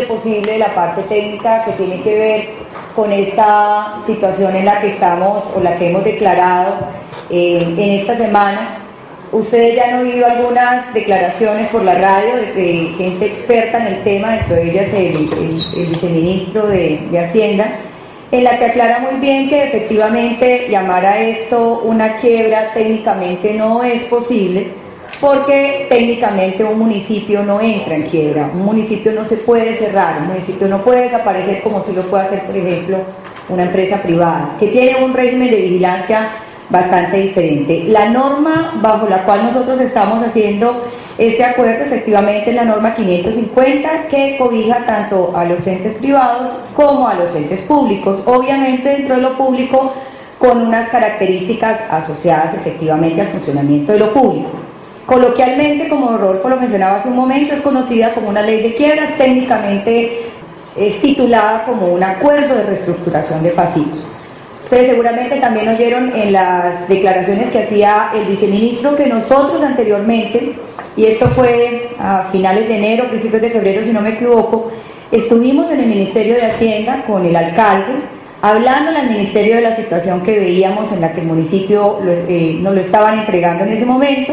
posible la parte técnica que tiene que ver con esta situación en la que estamos o la que hemos declarado en esta semana. Ustedes ya han oído algunas declaraciones por la radio de gente experta en el tema, entre ellas el viceministro de Hacienda, en la que aclara muy bien que efectivamente llamar a esto una quiebra técnicamente no es posible, porque técnicamente un municipio no entra en quiebra, un municipio no se puede cerrar, un municipio no puede desaparecer como si lo puede hacer, por ejemplo, una empresa privada, que tiene un régimen de vigilancia bastante diferente. La norma bajo la cual nosotros estamos haciendo este acuerdo efectivamente es la norma 550, que cobija tanto a los entes privados como a los entes públicos, obviamente dentro de lo público con unas características asociadas efectivamente al funcionamiento de lo público. Coloquialmente, como Rodolfo lo mencionaba hace un momento, es conocida como una ley de quiebras, técnicamente es titulada como un acuerdo de reestructuración de pasivos. Ustedes seguramente también oyeron en las declaraciones que hacía el viceministro que nosotros anteriormente, y esto fue a finales de enero, principios de febrero si no me equivoco, estuvimos en el Ministerio de Hacienda con el alcalde, hablando al ministerio de la situación que veíamos en la que el municipio nos lo estaban entregando en ese momento,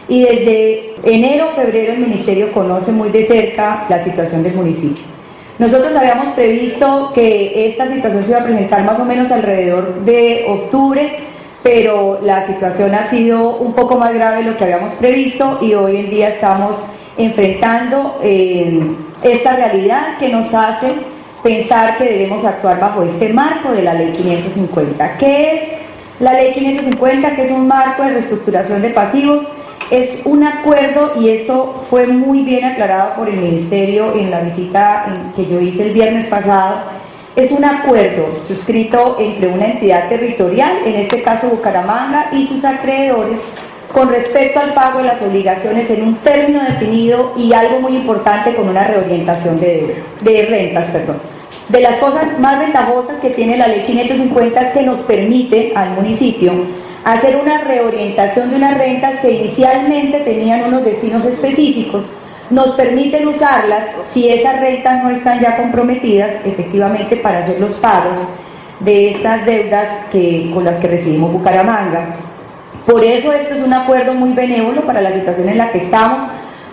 y desde enero o febrero el ministerio conoce muy de cerca la situación del municipio. Nosotros habíamos previsto que esta situación se iba a presentar más o menos alrededor de octubre, pero la situación ha sido un poco más grave de lo que habíamos previsto y hoy en día estamos enfrentando esta realidad que nos hace pensar que debemos actuar bajo este marco de la Ley 550. ¿Qué es la Ley 550? Que es un marco de reestructuración de pasivos. Es un acuerdo, y esto fue muy bien aclarado por el Ministerio en la visita que yo hice el viernes pasado, es un acuerdo suscrito entre una entidad territorial, en este caso Bucaramanga, y sus acreedores, con respecto al pago de las obligaciones en un término definido y algo muy importante, con una reorientación de rentas. De las cosas más ventajosas que tiene la Ley 550 es que nos permite al municipio hacer una reorientación de unas rentas que inicialmente tenían unos destinos específicos, nos permiten usarlas si esas rentas no están ya comprometidas efectivamente para hacer los pagos de estas deudas con las que recibimos Bucaramanga. Por eso esto es un acuerdo muy benévolo para la situación en la que estamos,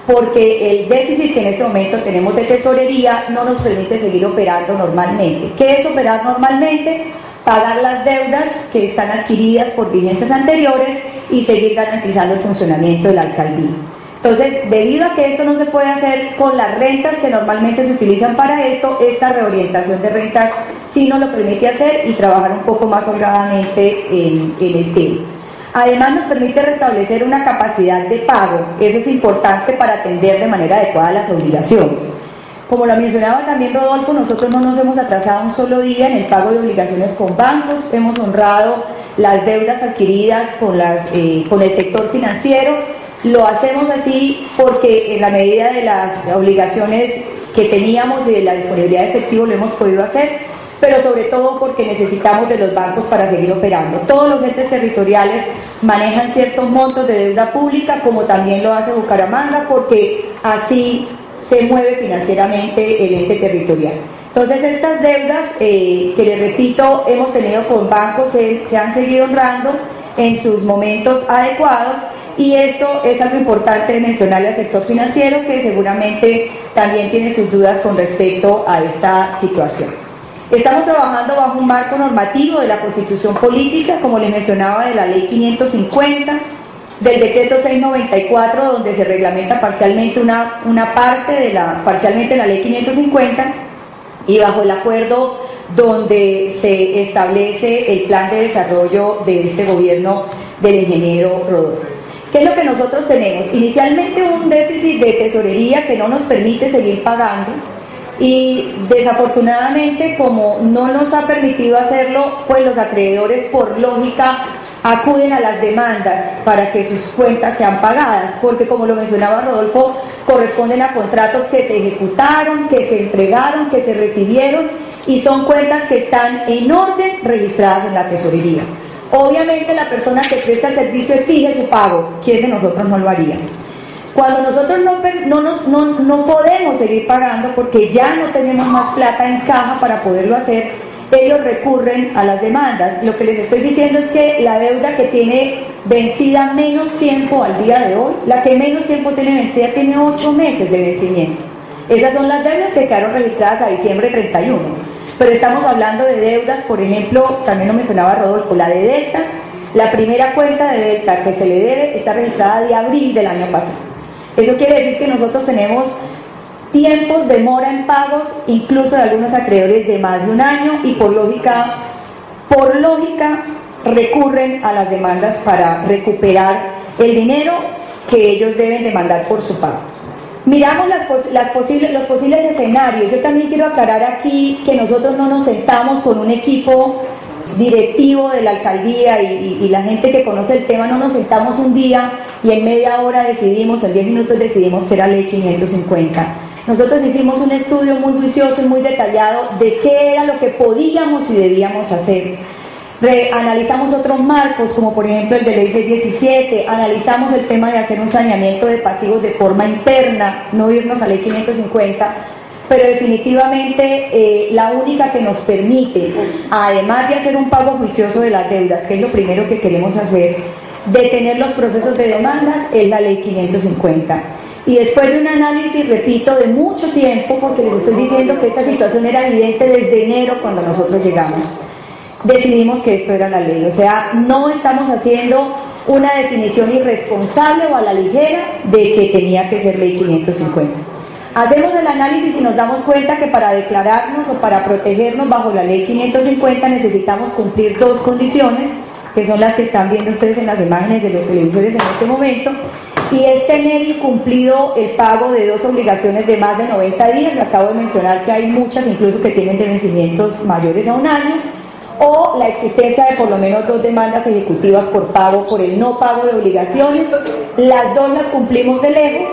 porque el déficit que en este momento tenemos de tesorería no nos permite seguir operando normalmente. ¿Qué es operar normalmente? Pagar las deudas que están adquiridas por vigencias anteriores y seguir garantizando el funcionamiento de la alcaldía. Entonces, debido a que esto no se puede hacer con las rentas que normalmente se utilizan para esto, esta reorientación de rentas sí nos lo permite hacer y trabajar un poco más holgadamente en el tema. Además, nos permite restablecer una capacidad de pago. Eso es importante para atender de manera adecuada las obligaciones. Como lo mencionaba también Rodolfo, nosotros no nos hemos atrasado un solo día en el pago de obligaciones con bancos, hemos honrado las deudas adquiridas con el sector financiero. Lo hacemos así porque en la medida de las obligaciones que teníamos y de la disponibilidad de efectivo lo hemos podido hacer, pero sobre todo porque necesitamos de los bancos para seguir operando. Todos los entes territoriales manejan ciertos montos de deuda pública, como también lo hace Bucaramanga, porque así se mueve financieramente el ente territorial. Entonces estas deudas, que les repito, hemos tenido con bancos, se han seguido honrando en sus momentos adecuados, y esto es algo importante de mencionarle al sector financiero, que seguramente también tiene sus dudas con respecto a esta situación. Estamos trabajando bajo un marco normativo de la Constitución Política, como les mencionaba, de la Ley 550, del decreto 694, donde se reglamenta parcialmente una parte parcialmente la Ley 550, y bajo el acuerdo donde se establece el plan de desarrollo de este gobierno del ingeniero Rodolfo. ¿Qué es lo que nosotros tenemos? Inicialmente un déficit de tesorería que no nos permite seguir pagando, y desafortunadamente, como no nos ha permitido hacerlo, pues los acreedores por lógica acuden a las demandas para que sus cuentas sean pagadas, porque como lo mencionaba Rodolfo, corresponden a contratos que se ejecutaron, que se entregaron, que se recibieron, y son cuentas que están en orden registradas en la tesorería. Obviamente la persona que presta el servicio exige su pago. ¿Quién de nosotros no lo haría? Cuando nosotros no podemos seguir pagando porque ya no tenemos más plata en caja para poderlo hacer, ellos recurren a las demandas. Lo que les estoy diciendo es que la deuda que tiene vencida menos tiempo al día de hoy, la que menos tiempo tiene vencida, tiene 8 meses de vencimiento. Esas son las deudas que quedaron registradas a diciembre 31. Pero estamos hablando de deudas, por ejemplo, también lo mencionaba Rodolfo, la de Delta. La primera cuenta de Delta que se le debe está registrada de abril del año pasado. Eso quiere decir que nosotros tenemos tiempos de mora en pagos, incluso de algunos acreedores de más de un año, y por lógica recurren a las demandas para recuperar el dinero que ellos deben demandar por su pago. Miramos los posibles escenarios. Yo también quiero aclarar aquí que nosotros no nos sentamos con un equipo directivo de la alcaldía y la gente que conoce el tema, no nos sentamos un día y en media hora decidimos, en 10 minutos decidimos que era ley 550. Nosotros hicimos un estudio muy juicioso y muy detallado de qué era lo que podíamos y debíamos hacer. Analizamos otros marcos, como por ejemplo el de ley 617, analizamos el tema de hacer un saneamiento de pasivos de forma interna, no irnos a ley 550, pero definitivamente la única que nos permite, además de hacer un pago juicioso de las deudas, que es lo primero que queremos hacer, detener los procesos de demandas, es la ley 550. Y después de un análisis, repito, de mucho tiempo, porque les estoy diciendo que esta situación era evidente desde enero cuando nosotros llegamos, decidimos que esto era la ley. O sea, no estamos haciendo una definición irresponsable o a la ligera de que tenía que ser ley 550. Hacemos el análisis y nos damos cuenta que para declararnos o para protegernos bajo la ley 550 necesitamos cumplir 2 condiciones, que son las que están viendo ustedes en las imágenes de los televisores en este momento, y es tener incumplido el pago de 2 obligaciones de más de 90 días, le acabo de mencionar que hay muchas incluso que tienen de vencimientos mayores a un año, o la existencia de por lo menos 2 demandas ejecutivas por el no pago de obligaciones. Las 2 las cumplimos de lejos.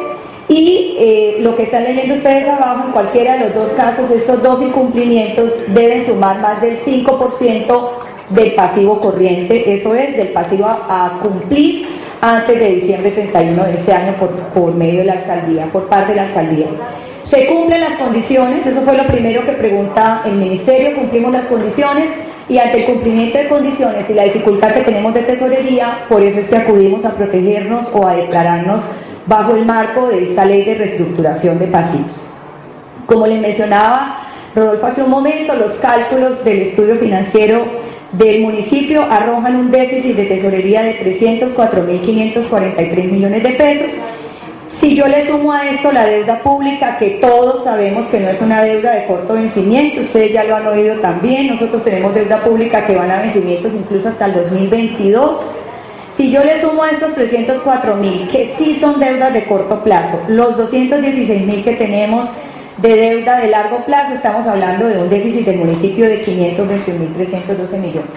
Y lo que están leyendo ustedes abajo, en cualquiera de los 2 casos, estos 2 incumplimientos deben sumar más del 5% del pasivo corriente, eso es, del pasivo a cumplir antes de diciembre 31 de este año por medio de la alcaldía, por parte de la alcaldía. Se cumplen las condiciones, eso fue lo primero que pregunta el ministerio, cumplimos las condiciones, y ante el cumplimiento de condiciones y la dificultad que tenemos de tesorería, por eso es que acudimos a protegernos o a declararnos bajo el marco de esta ley de reestructuración de pasivos. Como les mencionaba Rodolfo hace un momento, los cálculos del estudio financiero del municipio arrojan un déficit de tesorería de 304.543 millones de pesos. Si yo le sumo a esto la deuda pública, que todos sabemos que no es una deuda de corto vencimiento, ustedes ya lo han oído también, nosotros tenemos deuda pública que van a vencimientos incluso hasta el 2022, si yo le sumo a estos 304.000, que sí son deudas de corto plazo, los 216.000 que tenemos de deuda de largo plazo, estamos hablando de un déficit del municipio de 521.312 millones.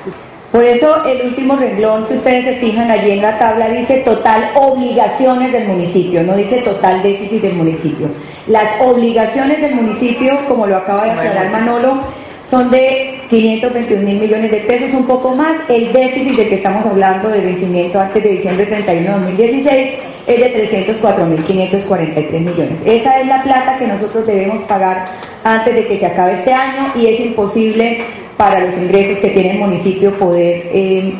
Por eso el último renglón, si ustedes se fijan allí en la tabla, dice total obligaciones del municipio, no dice total déficit del municipio. Las obligaciones del municipio, como lo acaba de aclarar Manolo, son de 521.000 millones de pesos, un poco más. El déficit del que estamos hablando de vencimiento antes de diciembre 31 de 2016 es de 304.543 millones. Esa es la plata que nosotros debemos pagar antes de que se acabe este año, y es imposible para los ingresos que tiene el municipio poder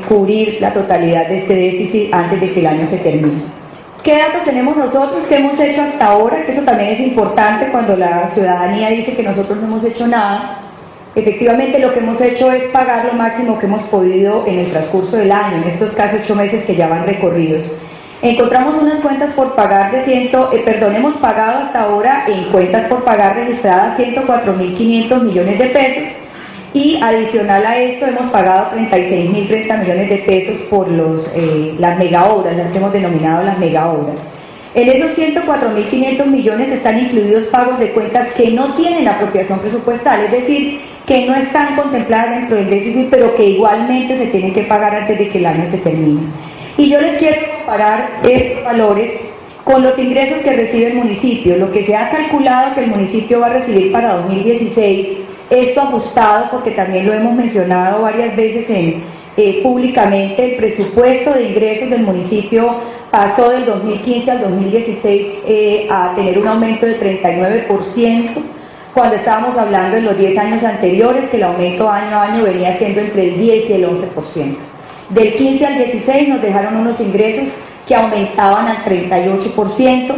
cubrir la totalidad de este déficit antes de que el año se termine. ¿Qué datos tenemos nosotros? ¿Qué hemos hecho hasta ahora? Que eso también es importante cuando la ciudadanía dice que nosotros no hemos hecho nada. Efectivamente, lo que hemos hecho es pagar lo máximo que hemos podido en el transcurso del año, en estos casi 8 meses que ya van recorridos. Encontramos unas cuentas por pagar hemos pagado hasta ahora en cuentas por pagar registradas 104.500 millones de pesos, y adicional a esto hemos pagado 36.030 millones de pesos por las megaobras, las que hemos denominado las megaobras. En esos 104.500 millones están incluidos pagos de cuentas que no tienen apropiación presupuestal, es decir, que no están contempladas dentro del déficit, pero que igualmente se tienen que pagar antes de que el año se termine. Y yo les quiero comparar estos valores con los ingresos que recibe el municipio. Lo que se ha calculado que el municipio va a recibir para 2016, esto ajustado, porque también lo hemos mencionado varias veces públicamente, el presupuesto de ingresos del municipio pasó del 2015 al 2016 a tener un aumento de 39%, cuando estábamos hablando en los 10 años anteriores que el aumento año a año venía siendo entre el 10 y el 11%. Del 15 al 16 nos dejaron unos ingresos que aumentaban al 38%,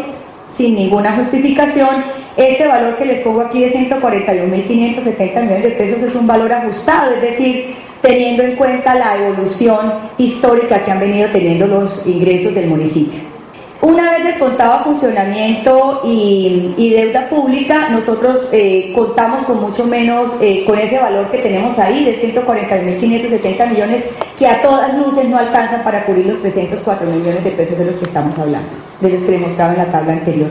sin ninguna justificación. Este valor que les pongo aquí de 141.570 millones de pesos es un valor ajustado, es decir, teniendo en cuenta la evolución histórica que han venido teniendo los ingresos del municipio. Una vez descontado funcionamiento y deuda pública, nosotros contamos con mucho menos, con ese valor que tenemos ahí de 141.570 millones, que a todas luces no alcanzan para cubrir los 304 millones de pesos de los que estamos hablando, de los que les mostraba en la tabla anterior.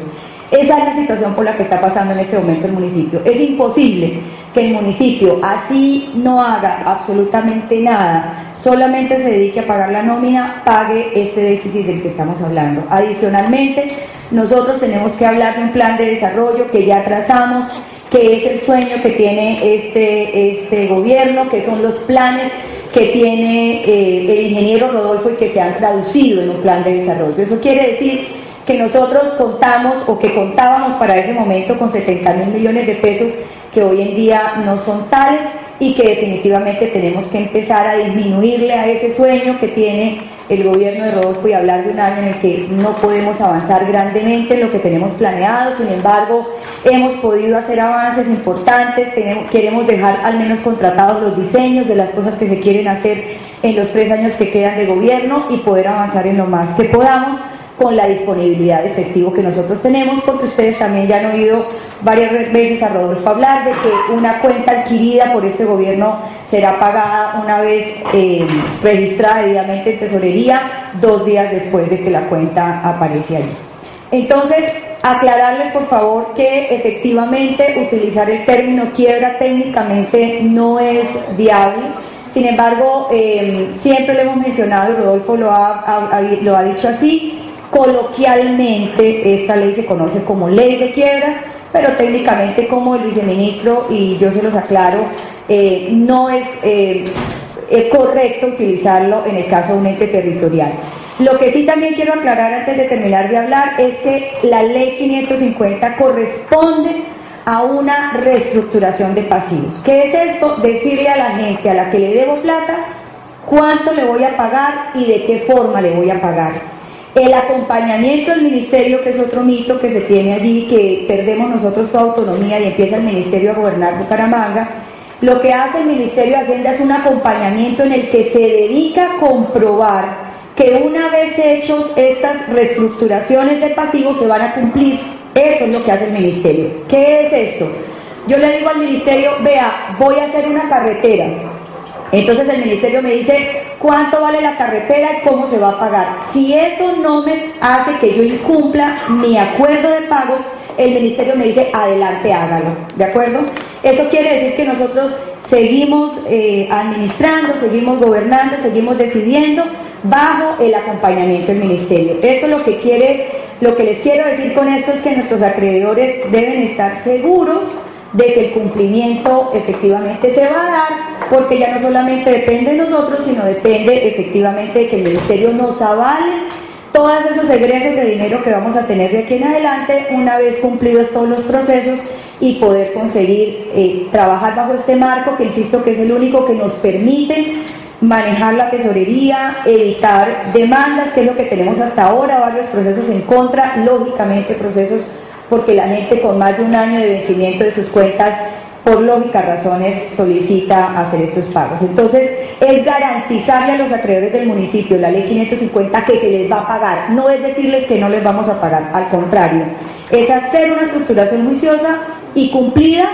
Esa es la situación por la que está pasando en este momento el municipio. Es imposible que el municipio, así no haga absolutamente nada, solamente se dedique a pagar la nómina, pague este déficit del que estamos hablando. Adicionalmente, nosotros tenemos que hablar de un plan de desarrollo que ya trazamos, que es el sueño que tiene este gobierno, que son los planes que tiene el ingeniero Rodolfo y que se han traducido en un plan de desarrollo. Eso quiere decir que nosotros contamos o que contábamos para ese momento con 70.000 millones de pesos que hoy en día no son tales y que definitivamente tenemos que empezar a disminuirle a ese sueño que tiene el gobierno de Rodolfo y hablar de un año en el que no podemos avanzar grandemente en lo que tenemos planeado. Sin embargo, hemos podido hacer avances importantes, queremos dejar al menos contratados los diseños de las cosas que se quieren hacer en los 3 años que quedan de gobierno y poder avanzar en lo más que podamos con la disponibilidad de efectivo que nosotros tenemos, porque ustedes también ya han oído varias veces a Rodolfo hablar de que una cuenta adquirida por este gobierno será pagada una vez registrada debidamente en tesorería, 2 días después de que la cuenta aparece allí. Entonces, aclararles por favor que efectivamente utilizar el término quiebra técnicamente no es viable. Sin embargo, siempre lo hemos mencionado y Rodolfo lo ha dicho así. Coloquialmente esta ley se conoce como ley de quiebras, pero técnicamente, como el viceministro y yo se los aclaro, no es correcto utilizarlo en el caso de un ente territorial. Lo que sí también quiero aclarar antes de terminar de hablar es que la ley 550 corresponde a una reestructuración de pasivos. ¿Qué es esto? Decirle a la gente a la que le debo plata cuánto le voy a pagar y de qué forma le voy a pagar. El acompañamiento del ministerio, que es otro mito que se tiene allí, que perdemos nosotros toda autonomía y empieza el ministerio a gobernar Bucaramanga. Lo que hace el Ministerio de Hacienda es un acompañamiento en el que se dedica a comprobar que una vez hechos estas reestructuraciones de pasivos se van a cumplir. Eso es lo que hace el ministerio. ¿Qué es esto? Yo le digo al ministerio, vea, voy a hacer una carretera. Entonces el ministerio me dice cuánto vale la carretera y cómo se va a pagar. Si eso no me hace que yo incumpla mi acuerdo de pagos, el ministerio me dice adelante, hágalo, ¿de acuerdo? Eso quiere decir que nosotros seguimos administrando, seguimos gobernando, seguimos decidiendo bajo el acompañamiento del ministerio. Esto es lo que les quiero decir con esto es que nuestros acreedores deben estar seguros de que el cumplimiento efectivamente se va a dar, porque ya no solamente depende de nosotros, sino depende efectivamente de que el ministerio nos avale todos esos egresos de dinero que vamos a tener de aquí en adelante, una vez cumplidos todos los procesos, y poder conseguir trabajar bajo este marco, que insisto que es el único que nos permite manejar la tesorería, evitar demandas, que es lo que tenemos hasta ahora, varios procesos en contra, lógicamente procesos porque la gente con más de un año de vencimiento de sus cuentas, por lógicas razones, solicita hacer estos pagos. Entonces, es garantizarle a los acreedores del municipio, la ley 550, que se les va a pagar. No es decirles que no les vamos a pagar, al contrario, es hacer una estructuración juiciosa y cumplida,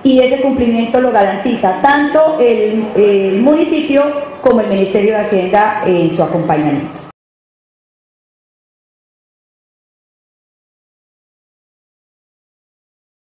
y ese cumplimiento lo garantiza tanto el municipio como el Ministerio de Hacienda en su acompañamiento.